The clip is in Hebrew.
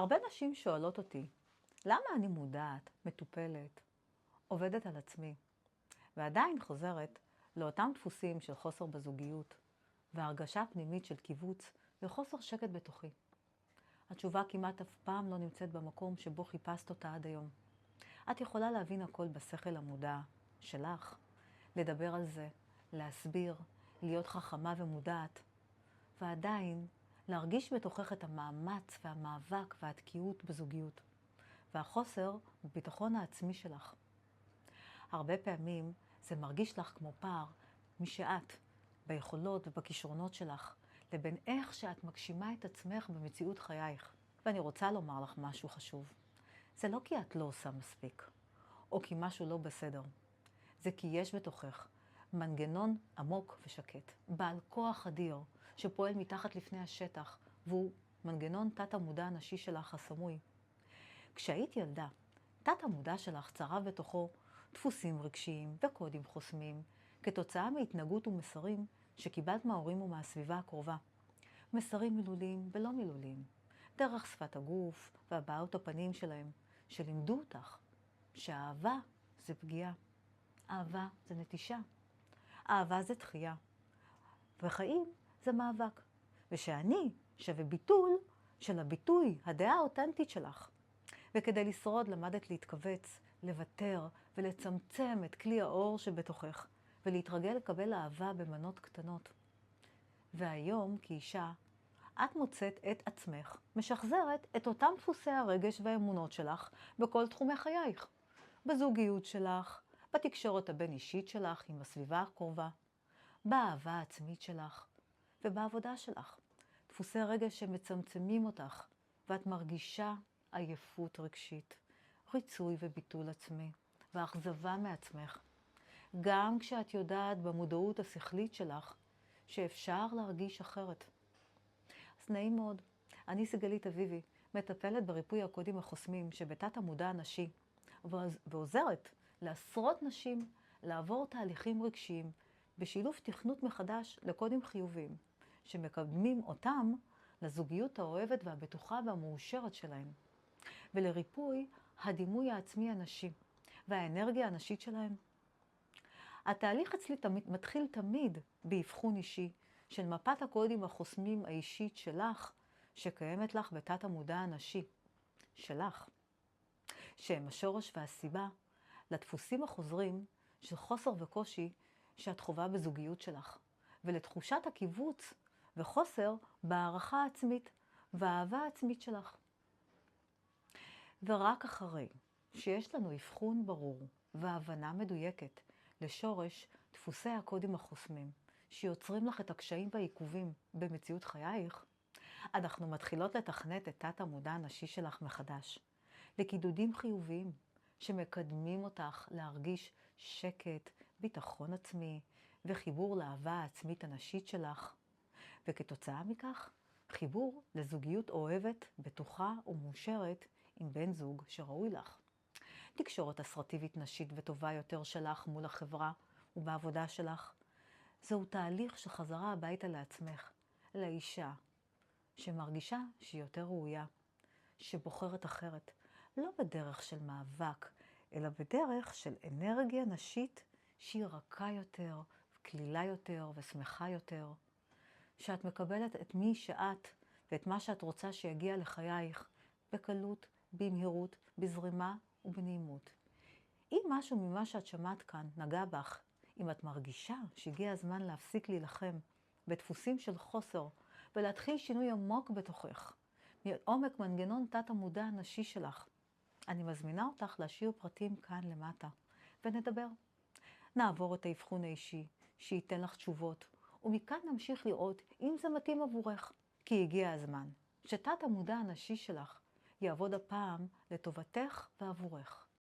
הרבה נשים שואלות אותי, למה אני מודעת, מטופלת, עובדת על עצמי, ועדיין חוזרת לאותם דפוסים של חוסר בזוגיות, והרגשה פנימית של קיבוץ וחוסר שקט בתוכי. התשובה כמעט אף פעם לא נמצאת במקום שבו חיפשת אותה עד היום. את יכולה להבין הכל בשכל המודע שלך, לדבר על זה, להסביר, להיות חכמה ומודעת, ועדיין להרגיש בתוכך את המאמץ והמאבק והתקיעות בזוגיות, והחוסר בביטחון העצמי שלך. הרבה פעמים זה מרגיש לך כמו פער משאת, ביכולות ובכישרונות שלך, לבין איך שאת מגשימה את עצמך במציאות חייך. ואני רוצה לומר לך משהו חשוב. זה לא כי את לא עושה מספיק, או כי משהו לא בסדר. זה כי יש בתוכך מנגנון עמוק ושקט, בעל כוח אדיר, שפועל מתחת לפני השטח, והוא מנגנון תת המודע הנשי שלך הסמוי. כשהיית ילדה, תת המודע שלך צרב בתוכו דפוסים רגשיים וקודים חוסמים, כתוצאה מהתנהגות ומסרים שקיבלת מההורים ומהסביבה הקרובה. מסרים מילוליים ולא מילוליים, דרך שפת הגוף והבעות הפנים שלהם, שלימדו אותך שהאהבה זה פגיעה, אהבה זה נטישה, אהבה זה דחייה, וחיים זה מאבק, ושאני שווה ביטול של הביטוי, הדעה האותנטית שלך. וכדי לשרוד למדת להתכווץ, לוותר ולצמצם את כלי האור שבתוכך, ולהתרגל לקבל אהבה במנות קטנות. והיום, כאישה, את מוצאת את עצמך, משחזרת את אותם דפוסי הרגש והאמונות שלך בכל תחומי חייך. בזוגיות שלך, בתקשורת הבין-אישית שלך עם הסביבה הקרובה, באהבה העצמית שלך ובעבודה שלך. דפוסי רגש שמצמצמים אותך, ואת מרגישה עייפות רגשית, ריצוי וביטול עצמי, ואכזבה מעצמך. גם כשאת יודעת במודעות השכלית שלך שאפשר להרגיש אחרת. אז נעים מאוד, אני סיגלית אביבי, מטפלת בריפוי הקודים החוסמים שבתת המודע הנשי, ועוזרת לעשרות נשים לעבור תהליכים רגשיים בשילוב תכנות מחדש לקודים חיוביים, שמקדמים אותם לזוגיות האוהבת והבטוחה והמאושרת שלהם, ולריפוי הדימוי העצמי הנשי והאנרגיה הנשית שלהם. התהליך אצלי מתחיל תמיד באבחון אישי של מפת הקודים החוסמים האישית שלך, שקיימת לך בתת המודע הנשי שלך, שהם השורש והסיבה לדפוסים החוזרים של חוסר וקושי שאת חווה בזוגיות שלך, ולתחושת הקיבוץ וחוסר בהערכה עצמית והאהבה העצמית שלך. ורק אחרי שיש לנו אבחון ברור והבנה מדויקת לשורש דפוסי הקודים החוסמים, שיוצרים לך את הקשיים והעיכובים במציאות חייך, אנחנו מתחילות לתכנת את תת המודע הנשי שלך מחדש, לקידודים חיוביים שמקדמים אותך להרגיש שקט, ביטחון עצמי וחיבור לאהבה העצמית הנשית שלך, וכתוצאה מכך חיבור לזוגיות אוהבת, בטוחה ומאושרת עם בן זוג שראוי לך. תקשורת אסרטיבית נשית וטובה יותר שלך מול החברה ובעבודה שלך. זהו תהליך של חזרה הביתה לעצמך, לאישה שמרגישה שהיא יותר ראויה, שבוחרת אחרת, לא בדרך של מאבק, אלא בדרך של אנרגיה נשית שהיא רכה יותר, כלילה יותר ושמחה יותר. שאת מקבלת את מי שאת ואת מה שאת רוצה שיגיע לחייך בקלות, במהירות, בזרימה ובנעימות. אם משהו ממה שאת שמעת כאן נגע בך, אם את מרגישה שהגיע הזמן להפסיק להילחם בדפוסים של חוסר ולהתחיל שינוי עמוק בתוכך, מעומק מנגנון תת המודע הנשי שלך, אני מזמינה אותך להשאיר פרטים כאן למטה ונדבר. נעבור את האבחון האישי שייתן לך תשובות, ומכאן נמשיך לראות אם זה מתאים עבורך, כי הגיע הזמן שתת המודע הנשי שלך יעבוד הפעם לטובתך ועבורך.